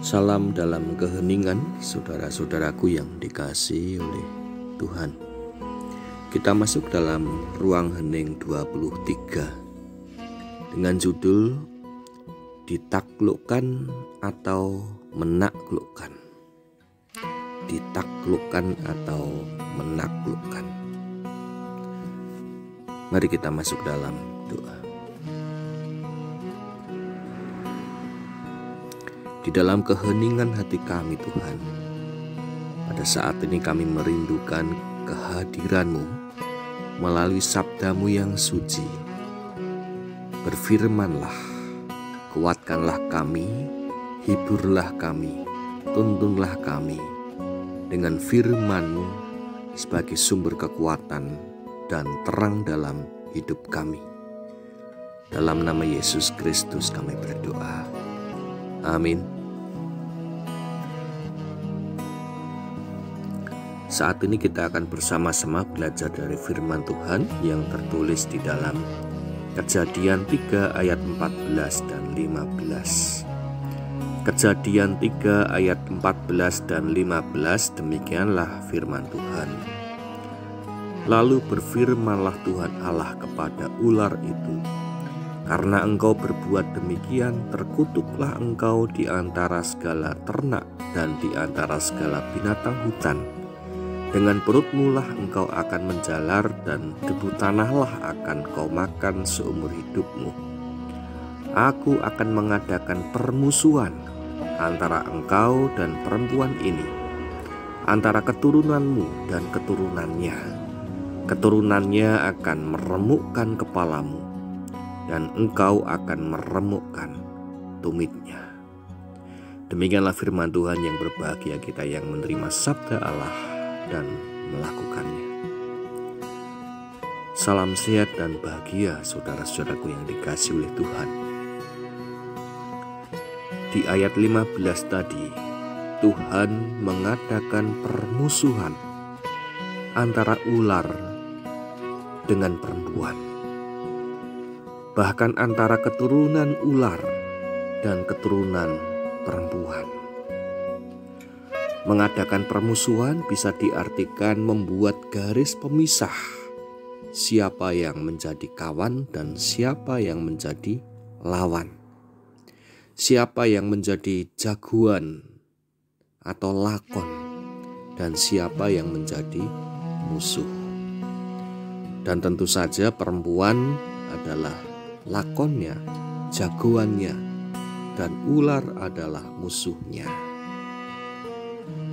Salam dalam keheningan, saudara-saudaraku yang dikasihi oleh Tuhan. Kita masuk dalam ruang hening 23 dengan judul Ditaklukkan atau Menaklukkan. Ditaklukkan atau menaklukkan. Mari kita masuk dalam doa. Di dalam keheningan hati kami Tuhan, pada saat ini kami merindukan kehadiran-Mu melalui sabda-Mu yang suci. Berfirmanlah, kuatkanlah kami, hiburlah kami, tuntunlah kami dengan firman-Mu sebagai sumber kekuatan dan terang dalam hidup kami. Dalam nama Yesus Kristus kami berdoa. Amin. Saat ini kita akan bersama-sama belajar dari firman Tuhan yang tertulis di dalam Kejadian 3 ayat 14 dan 15. Kejadian 3 ayat 14 dan 15, demikianlah firman Tuhan. Lalu berfirmanlah Tuhan Allah kepada ular itu, karena engkau berbuat demikian, terkutuklah engkau di antara segala ternak dan di antara segala binatang hutan. Dengan perutmu lah engkau akan menjalar, dan debu tanahlah akan kau makan seumur hidupmu. Aku akan mengadakan permusuhan antara engkau dan perempuan ini, antara keturunanmu dan keturunannya. Keturunannya akan meremukkan kepalamu, dan engkau akan meremukkan tumitnya. Demikianlah firman Tuhan. Yang berbahagia kita yang menerima sabda Allah dan melakukannya. Salam sehat dan bahagia saudara-saudaraku yang dikasihi oleh Tuhan. Di ayat 15 tadi, Tuhan mengadakan permusuhan antara ular dengan perempuan. Bahkan antara keturunan ular dan keturunan perempuan. Mengadakan permusuhan bisa diartikan membuat garis pemisah siapa yang menjadi kawan dan siapa yang menjadi lawan. Siapa yang menjadi jagoan atau lakon dan siapa yang menjadi musuh. Dan tentu saja perempuan adalah lakonnya, jagoannya, dan ular adalah musuhnya.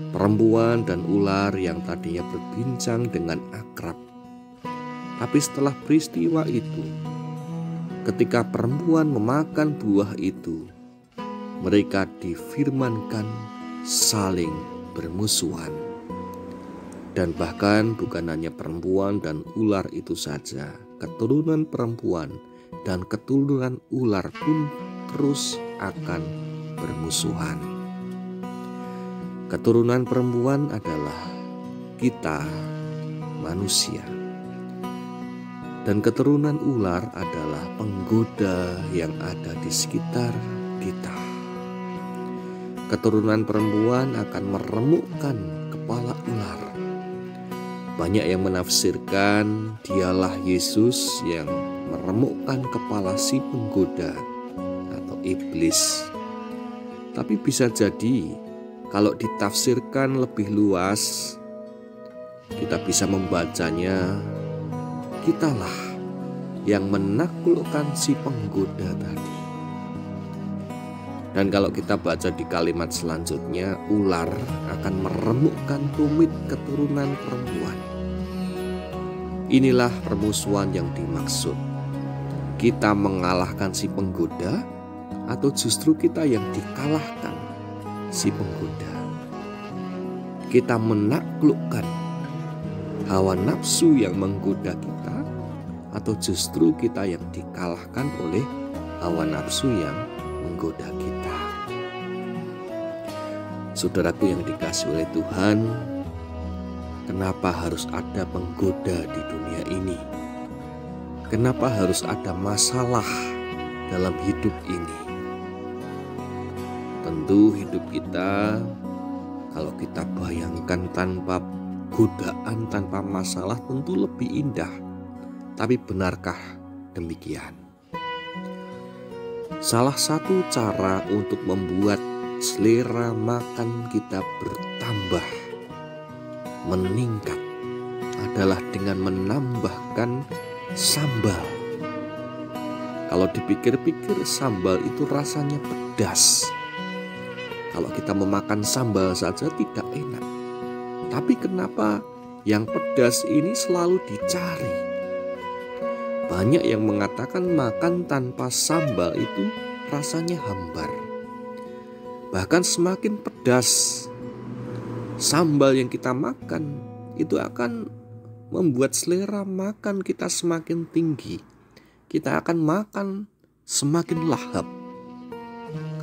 Perempuan dan ular yang tadinya berbincang dengan akrab, tapi setelah peristiwa itu, ketika perempuan memakan buah itu, mereka difirmankan saling bermusuhan. Dan bahkan bukan hanya perempuan dan ular itu saja, keturunan perempuan dan keturunan ular pun terus akan bermusuhan. Keturunan perempuan adalah kita, manusia. Dan keturunan ular adalah penggoda yang ada di sekitar kita. Keturunan perempuan akan meremukkan kepala ular. Banyak yang menafsirkan dialah Yesus yang meremukkan kepala si penggoda atau iblis. Tapi bisa jadi kalau ditafsirkan lebih luas, kita bisa membacanya, kitalah yang menaklukkan si penggoda tadi. Dan kalau kita baca di kalimat selanjutnya, ular akan meremukkan tumit keturunan perempuan. Inilah permusuhan yang dimaksud. Kita mengalahkan si penggoda, atau justru kita yang dikalahkan si penggoda. Kita menaklukkan hawa nafsu yang menggoda kita, atau justru kita yang dikalahkan oleh hawa nafsu yang menggoda kita? Saudaraku yang dikasihi oleh Tuhan, kenapa harus ada penggoda di dunia ini? Kenapa harus ada masalah dalam hidup ini? Tentu hidup kita, kalau kita bayangkan tanpa godaan, tanpa masalah, tentu lebih indah. Tapi benarkah demikian? Salah satu cara untuk membuat selera makan kita bertambah, meningkat, adalah dengan menambahkan sambal. Kalau dipikir-pikir, sambal itu rasanya pedas. Kalau kita memakan sambal saja tidak enak. Tapi kenapa yang pedas ini selalu dicari? Banyak yang mengatakan makan tanpa sambal itu rasanya hambar. Bahkan semakin pedas sambal yang kita makan, itu akan membuat selera makan kita semakin tinggi. Kita akan makan semakin lahap.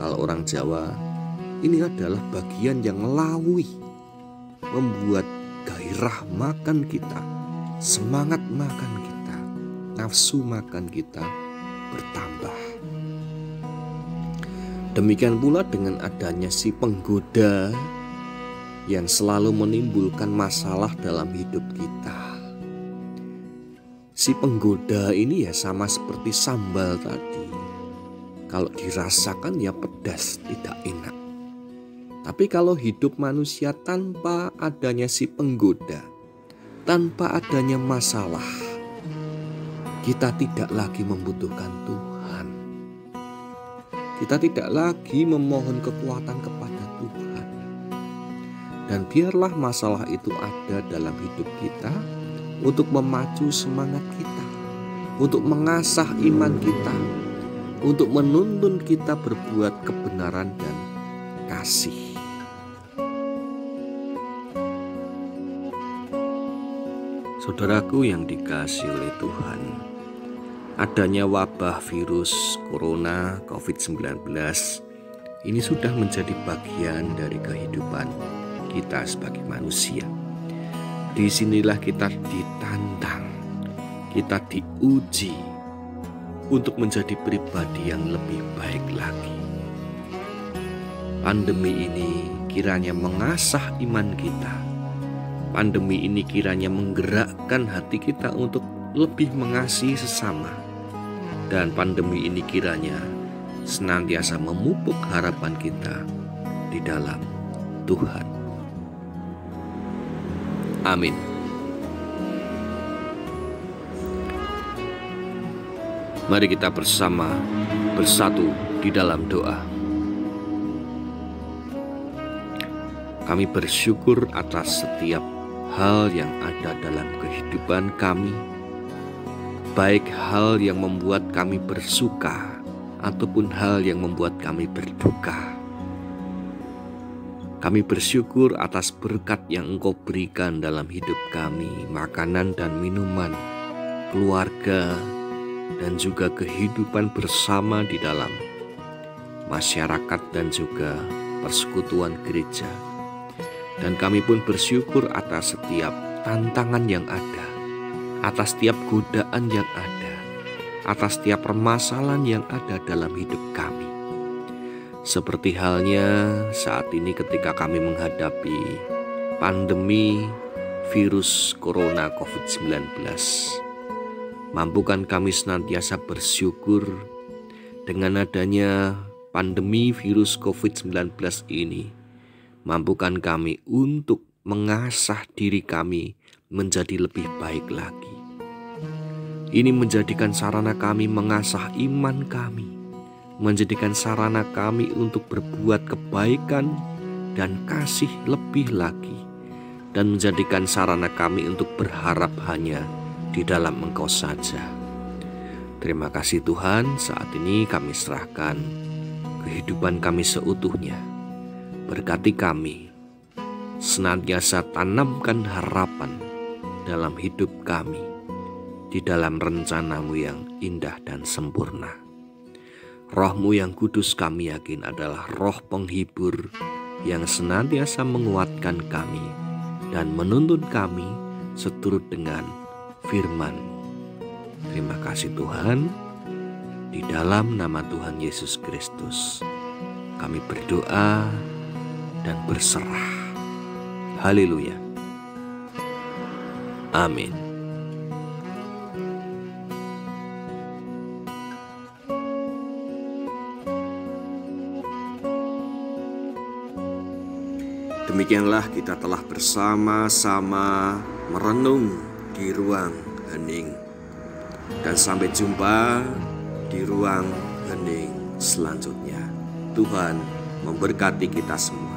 Kalau orang Jawa, ini adalah bagian yang ngelawi, membuat gairah makan kita, semangat makan kita, nafsu makan kita bertambah. Demikian pula dengan adanya si penggoda yang selalu menimbulkan masalah dalam hidup kita. Si penggoda ini ya sama seperti sambal tadi. Kalau dirasakan ya pedas, tidak enak. Tapi kalau hidup manusia tanpa adanya si penggoda, tanpa adanya masalah, kita tidak lagi membutuhkan Tuhan. Kita tidak lagi memohon kekuatan kepada Tuhan. Dan biarlah masalah itu ada dalam hidup kita untuk memacu semangat kita, untuk mengasah iman kita, untuk menuntun kita berbuat kebenaran dan kasih. Saudaraku yang dikasihi oleh Tuhan, adanya wabah virus corona COVID-19 ini sudah menjadi bagian dari kehidupan kita sebagai manusia. Disinilah kita ditantang, kita diuji untuk menjadi pribadi yang lebih baik lagi. Pandemi ini kiranya mengasah iman kita. Pandemi ini kiranya menggerakkan hati kita untuk lebih mengasihi sesama. Dan pandemi ini kiranya senantiasa memupuk harapan kita di dalam Tuhan. Amin. Mari kita bersama bersatu di dalam doa. Kami bersyukur atas setiap hal yang ada dalam kehidupan kami, baik hal yang membuat kami bersuka ataupun hal yang membuat kami berduka. Kami bersyukur atas berkat yang Engkau berikan dalam hidup kami, makanan dan minuman, keluarga, dan juga kehidupan bersama di dalam masyarakat dan juga persekutuan gereja. Dan kami pun bersyukur atas setiap tantangan yang ada, atas setiap godaan yang ada, atas setiap permasalahan yang ada dalam hidup kami. Seperti halnya saat ini ketika kami menghadapi pandemi virus corona COVID-19. Mampukan kami senantiasa bersyukur dengan adanya pandemi virus COVID-19 ini. Mampukan kami untuk mengasah diri kami menjadi lebih baik lagi. Ini menjadikan sarana kami mengasah iman kami, menjadikan sarana kami untuk berbuat kebaikan dan kasih lebih lagi, dan menjadikan sarana kami untuk berharap hanya di dalam Engkau saja. Terima kasih Tuhan, saat ini kami serahkan kehidupan kami seutuhnya. Berkati kami, senantiasa tanamkan harapan dalam hidup kami. di dalam rencana-Mu yang indah dan sempurna. Roh-Mu yang kudus kami yakin adalah roh penghibur yang senantiasa menguatkan kami dan menuntun kami seturut dengan firman-Mu. Terima kasih Tuhan, di dalam nama Tuhan Yesus Kristus kami berdoa dan berserah. Haleluya. Amin. Demikianlah kita telah bersama-sama merenung di ruang hening. Dan sampai jumpa di ruang hening selanjutnya. Tuhan memberkati kita semua.